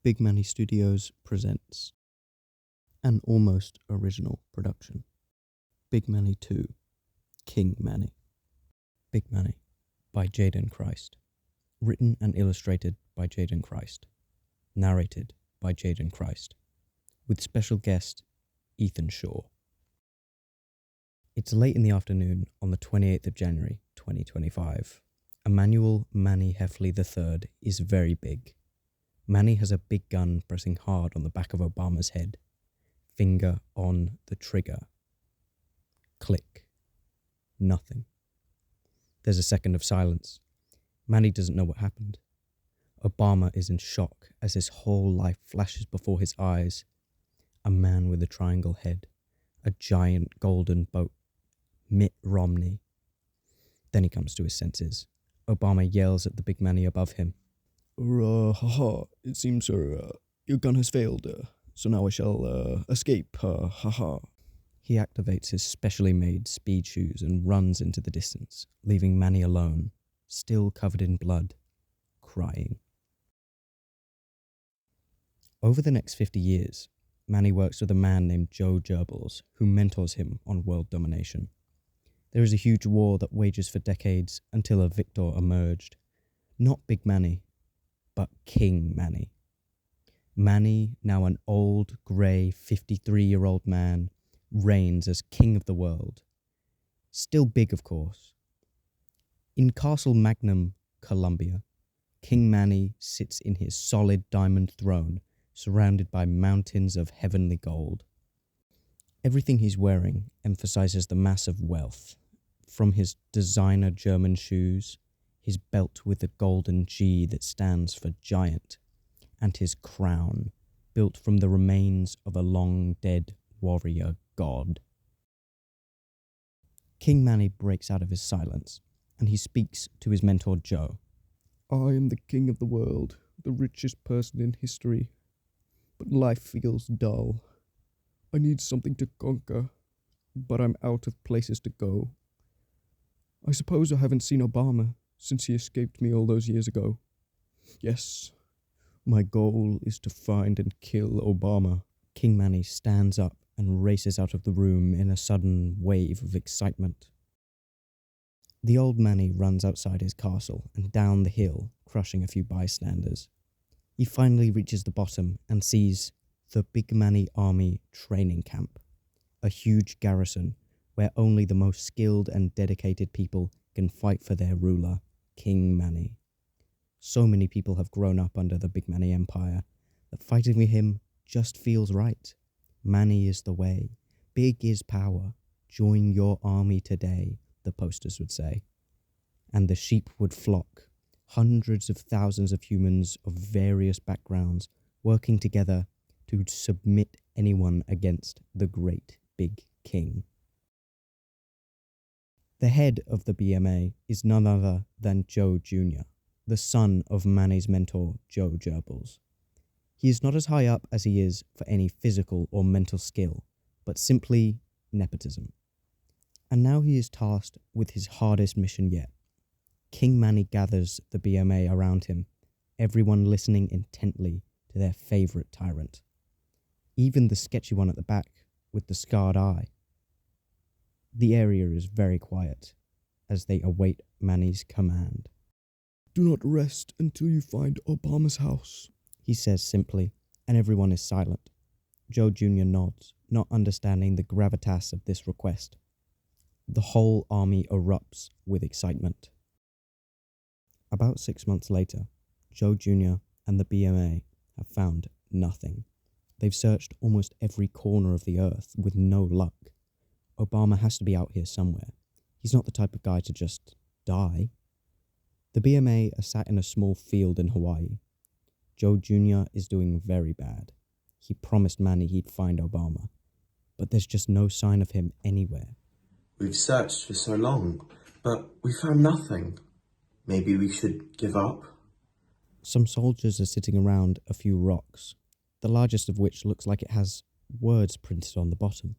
Big Manny Studios presents an almost original production. Big Manny 2, King Manny. Big Manny by Jaden Christ. Written and illustrated by Jaden Christ. Narrated by Jaden Christ. With special guest Ethan Shaw. It's late in the afternoon on the 28th of January 2025. Emmanuel Manny Heffely III is very big. Manny has a big gun pressing hard on the back of Obama's head. Finger on the trigger. Click. Nothing. There's a second of silence. Manny doesn't know what happened. Obama is in shock as his whole life flashes before his eyes. A man with a triangle head. A giant golden boat. Mitt Romney. Then he comes to his senses. Obama yells at the big Manny above him. It seems, sir, your gun has failed, so now I shall, escape, He activates his specially made speed shoes and runs into the distance, leaving Manny alone, still covered in blood, crying. Over the next 50 years, Manny works with a man named Goe Jerbiles, who mentors him on world domination. There is a huge war that wages for decades until a victor emerged. Not Big Manny, but King Manny. Manny, now an old, grey, 53-year-old man, reigns as king of the world. Still big, of course. In Castle Magnum, Columbia, King Manny sits in his solid diamond throne, surrounded by mountains of heavenly gold. Everything he's wearing emphasizes the massive wealth, from his designer German shoes, his belt with the golden G that stands for giant, and his crown, built from the remains of a long-dead warrior god. King Manny breaks out of his silence, and he speaks to his mentor Joe. I am the king of the world, the richest person in history, but life feels dull. I need something to conquer, but I'm out of places to go. I suppose I haven't seen Obama since he escaped me all those years ago. Yes, my goal is to find and kill Obama. King Manny stands up and races out of the room in a sudden wave of excitement. The old Manny runs outside his castle and down the hill, crushing a few bystanders. He finally reaches the bottom and sees the Big Manny Army Training Camp, a huge garrison where only the most skilled and dedicated people can fight for their ruler, King Manny. So many people have grown up under the Big Manny Empire that fighting with him just feels right. Manny is the way. Big is power. Join your army today, the posters would say. And the sheep would flock. Hundreds of thousands of humans of various backgrounds working together to submit anyone against the great big king. The head of the BMA is none other than Goe Jr., the son of Manny's mentor, Goe Jerbiles. He is not as high up as he is for any physical or mental skill, but simply nepotism. And now he is tasked with his hardest mission yet. King Manny gathers the BMA around him, everyone listening intently to their favourite tyrant. Even the sketchy one at the back with the scarred eye. The area is very quiet as they await Manny's command. Do not rest until you find Obama's house, he says simply, and everyone is silent. Goe Jr. nods, not understanding the gravitas of this request. The whole army erupts with excitement. About 6 months later, Goe Jr. and the BMA have found nothing. They've searched almost every corner of the earth with no luck. Obama has to be out here somewhere. He's not the type of guy to just die. The BMA are sat in a small field in Hawaii. Goe Jr. is doing very bad. He promised Manny he'd find Obama, but there's just no sign of him anywhere. We've searched for so long, but we found nothing. Maybe we should give up? Some soldiers are sitting around a few rocks, the largest of which looks like it has words printed on the bottom.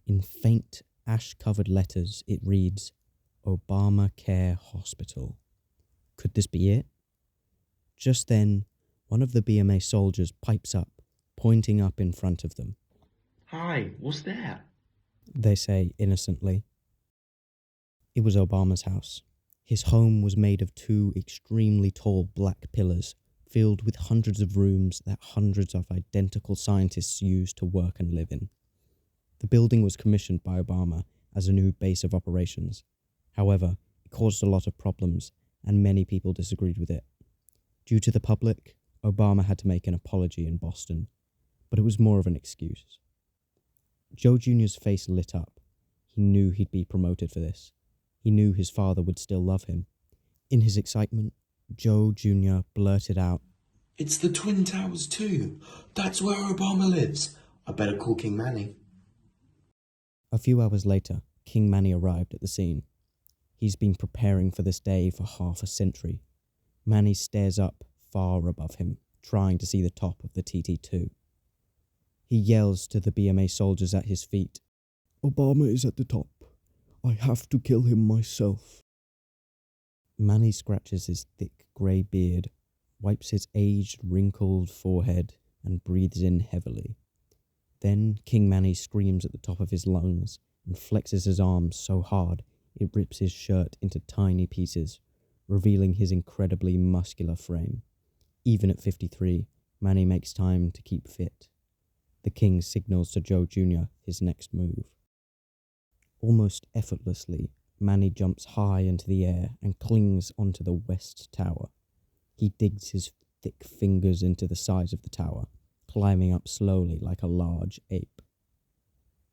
In faint, ash-covered letters, it reads, Obamacare Hospital. Could this be it? Just then, One of the BMA soldiers pipes up, pointing up in front of them. Hi, what's that? They say innocently. It was Obama's house. His home was made of 2 extremely tall black pillars, filled with hundreds of rooms that hundreds of identical scientists used to work and live in. The building was commissioned by Obama as a new base of operations. However, it caused a lot of problems, and many people disagreed with it. Due to the public, Obama had to make an apology in Boston, but it was more of an excuse. Goe Jr.'s face lit up. He knew he'd be promoted for this. He knew his father would still love him. In his excitement, Goe Jr. blurted out, It's the Twin Towers too. That's where Obama lives. I better call King Manny. A few hours later, King Manny arrived at the scene. He's been preparing for this day for half a century. Manny stares up far above him, trying to see the top of the TT-2. He yells to the BMA soldiers at his feet, Obama is at the top. I have to kill him myself. Manny scratches his thick grey beard, wipes his aged, wrinkled forehead, and breathes in heavily. Then King Manny screams at the top of his lungs and flexes his arms so hard it rips his shirt into tiny pieces, revealing his incredibly muscular frame. Even at 53, Manny makes time to keep fit. The king signals to Goe Jr. his next move. Almost effortlessly, Manny jumps high into the air and clings onto the west tower. He digs his thick fingers into the sides of the tower, climbing up slowly like a large ape.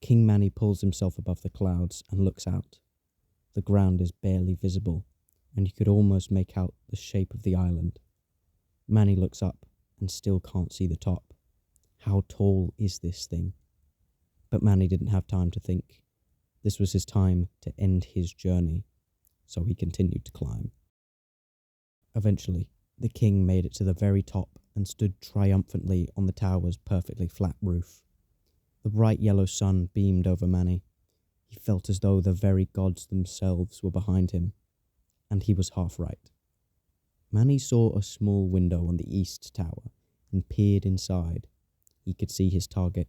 King Manny pulls himself above the clouds and looks out. The ground is barely visible, and you could almost make out the shape of the island. Manny looks up and still can't see the top. How tall is this thing? But Manny didn't have time to think. This was his time to end his journey, so he continued to climb. Eventually, the king made it to the very top and stood triumphantly on the tower's perfectly flat roof. The bright yellow sun beamed over Manny. He felt as though the very gods themselves were behind him, and he was half right. Manny saw a small window on the east tower and peered inside. He could see his target.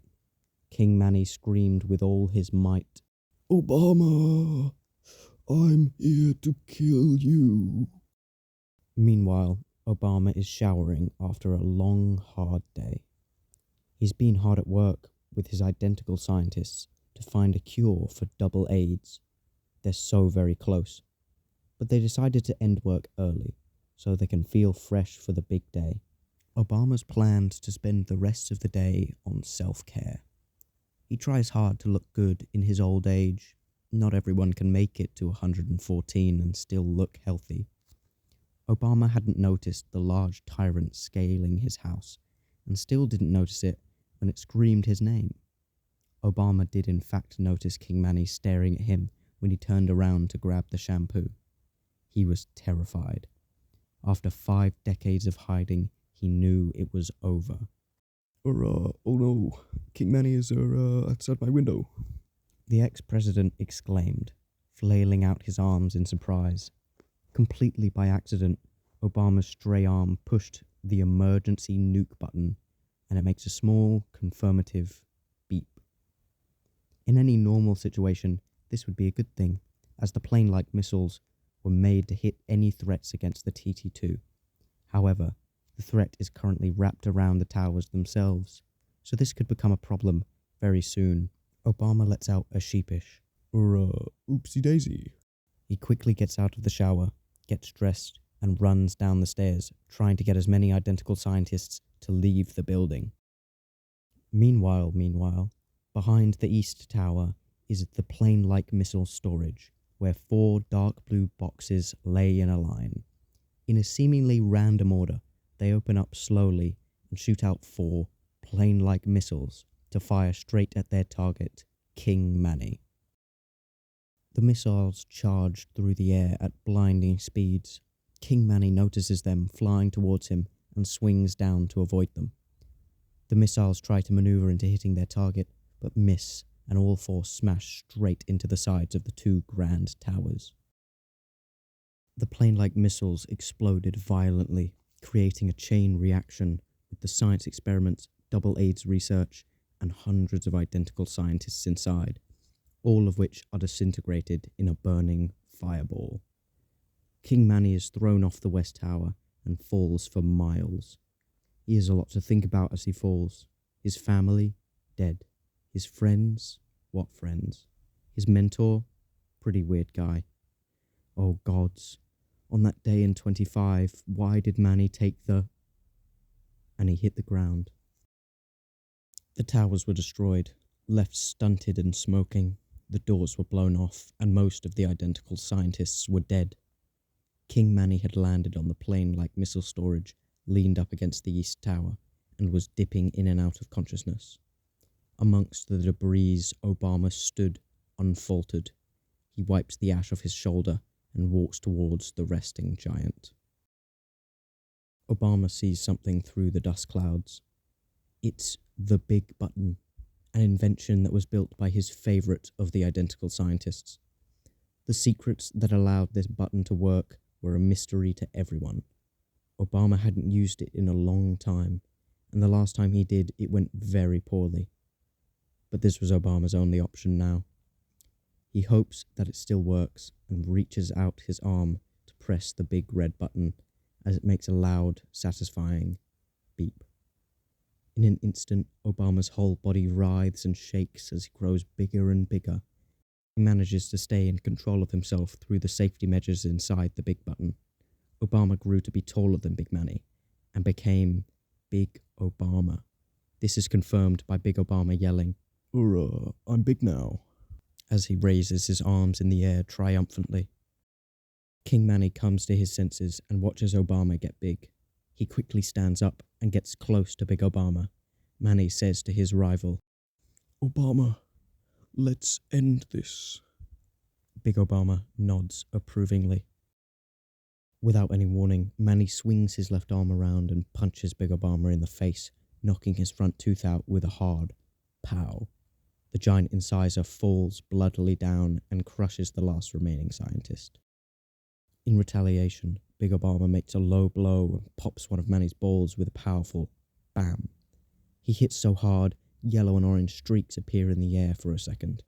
King Manny screamed with all his might, Obama, I'm here to kill you. Meanwhile, Obama is showering after a long, hard day. He's been hard at work with his identical scientists to find a cure for double AIDS. They're so very close. But they decided to end work early, so they can feel fresh for the big day. Obama's planned to spend the rest of the day on self-care. He tries hard to look good in his old age. Not everyone can make it to 114 and still look healthy. Obama hadn't noticed the large tyrant scaling his house, and still didn't notice it when it screamed his name. Obama did in fact notice King Manny staring at him when he turned around to grab the shampoo. He was terrified. After 5 decades of hiding, he knew it was over. Oh no, King Manny is outside my window. The ex-president exclaimed, flailing out his arms in surprise. Completely by accident, Obama's stray arm pushed the emergency nuke button, and it makes a small, confirmative beep. In any normal situation, this would be a good thing, as the plane-like missiles were made to hit any threats against the TT-2. However, the threat is currently wrapped around the towers themselves, so this could become a problem very soon. Obama lets out a sheepish, oopsie daisy. He quickly gets out of the shower, gets dressed, and runs down the stairs, trying to get as many identical scientists to leave the building. Meanwhile, behind the east tower is the plane-like missile storage, where 4 dark blue boxes lay in a line. In a seemingly random order, they open up slowly and shoot out 4 plane-like missiles to fire straight at their target, King Manny. The missiles charge through the air at blinding speeds. King Manny notices them flying towards him and swings down to avoid them. The missiles try to maneuver into hitting their target, but miss, and all 4 smash straight into the sides of the 2 grand towers. The plane-like missiles exploded violently, creating a chain reaction with the science experiments, double AIDS research, and hundreds of identical scientists inside, all of which are disintegrated in a burning fireball. King Manny is thrown off the West Tower and falls for miles. He has a lot to think about as he falls. His family, dead. His friends, what friends? His mentor, pretty weird guy. Oh gods, on that day in 25, why did Manny take the... And he hit the ground. The towers were destroyed, left stunted and smoking. The doors were blown off, and most of the identical scientists were dead. King Manny had landed on the plane-like missile storage, leaned up against the East Tower, and was dipping in and out of consciousness. Amongst the debris, Obama stood, unfaltered. He wipes the ash off his shoulder and walks towards the resting giant. Obama sees something through the dust clouds. It's the big button, an invention that was built by his favourite of the identical scientists. The secrets that allowed this button to work were a mystery to everyone. Obama hadn't used it in a long time, and the last time he did, it went very poorly. But this was Obama's only option now. He hopes that it still works and reaches out his arm to press the big red button as it makes a loud, satisfying beep. In an instant, Obama's whole body writhes and shakes as he grows bigger and bigger. He manages to stay in control of himself through the safety measures inside the big button. Obama grew to be taller than Big Manny and became Big Obama. This is confirmed by Big Obama yelling, "Hurrah, I'm big now," as he raises his arms in the air triumphantly. King Manny comes to his senses and watches Obama get big. He quickly stands up and gets close to Big Obama. Manny says to his rival, "Obama, let's end this." Big Obama nods approvingly. Without any warning, Manny swings his left arm around and punches Big Obama in the face, knocking his front tooth out with a hard pow. The giant incisor falls bloodily down and crushes the last remaining scientist. In retaliation, Big Obama makes a low blow and pops one of Manny's balls with a powerful bam. He hits so hard, yellow and orange streaks appear in the air for a second.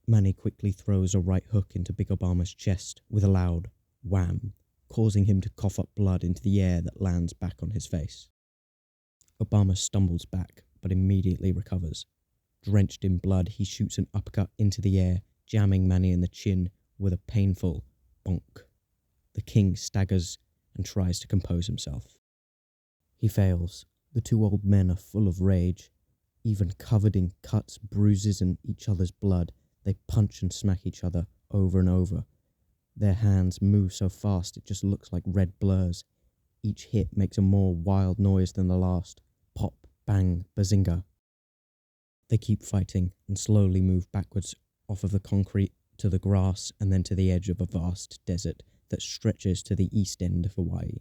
Manny quickly throws a right hook into Big Obama's chest with a loud wham, causing him to cough up blood into the air that lands back on his face. Obama stumbles back, but immediately recovers. Drenched in blood, he shoots an uppercut into the air, jamming Manny in the chin with a painful bonk. The king staggers and tries to compose himself. He fails. The two old men are full of rage. Even covered in cuts, bruises, and each other's blood, they punch and smack each other over and over. Their hands move so fast it just looks like red blurs. Each hit makes a more wild noise than the last. Pop, bang, bazinga. They keep fighting and slowly move backwards off of the concrete to the grass and then to the edge of a vast desert that stretches to the east end of Hawaii.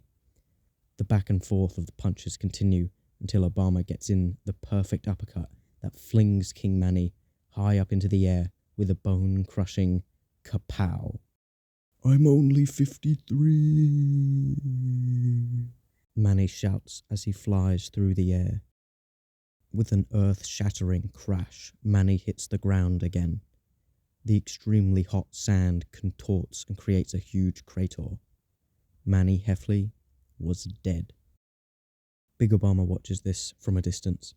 The back and forth of the punches continue until Obama gets in the perfect uppercut that flings King Manny high up into the air with a bone-crushing kapow. "I'm only 53. Manny shouts as he flies through the air. With an earth-shattering crash, Manny hits the ground again. The extremely hot sand contorts and creates a huge crater. Manny Heffely was dead. Big Obama watches this from a distance.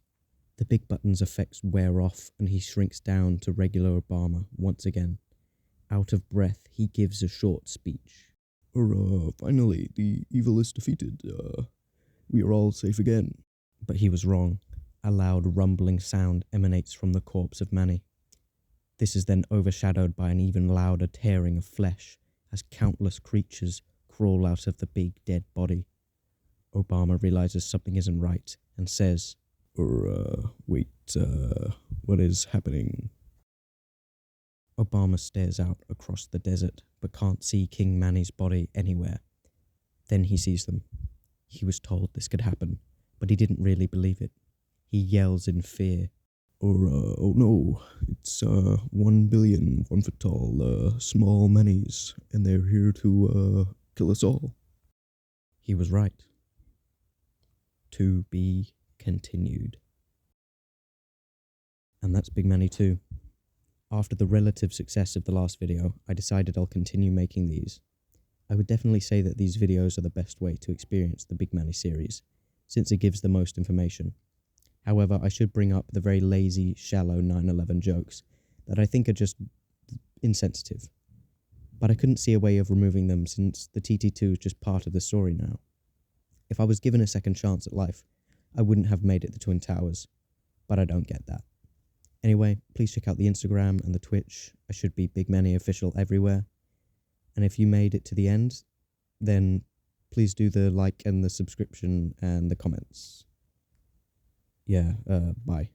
The big button's effects wear off and he shrinks down to regular Obama once again. Out of breath, he gives a short speech. "Hurrah, finally, the evil is defeated. We are all safe again." But he was wrong. A loud rumbling sound emanates from the corpse of Manny. This is then overshadowed by an even louder tearing of flesh as countless creatures crawl out of the big dead body. Obama realizes something isn't right and says, Wait, what is happening?" Obama stares out across the desert but can't see King Manny's body anywhere. Then he sees them. He was told this could happen, but he didn't really believe it. He yells in fear. Oh no, it's 1 billion 1 foot tall small Mannys, and they're here to kill us all." He was right. To be continued. And that's Big Manny 2. After the relative success of the last video, I decided I'll continue making these. I would definitely say that these videos are the best way to experience the Big Manny series, since it gives the most information. However, I should bring up the very lazy, shallow 9/11 jokes that I think are just insensitive. But I couldn't see a way of removing them since the TT2 is just part of the story now. If I was given a second chance at life, I wouldn't have made it the Twin Towers, but I don't get that. Anyway, please check out the Instagram and the Twitch. I should be Big Manny Official everywhere. And if you made it to the end, then please do the like and the subscription and the comments. Yeah, bye.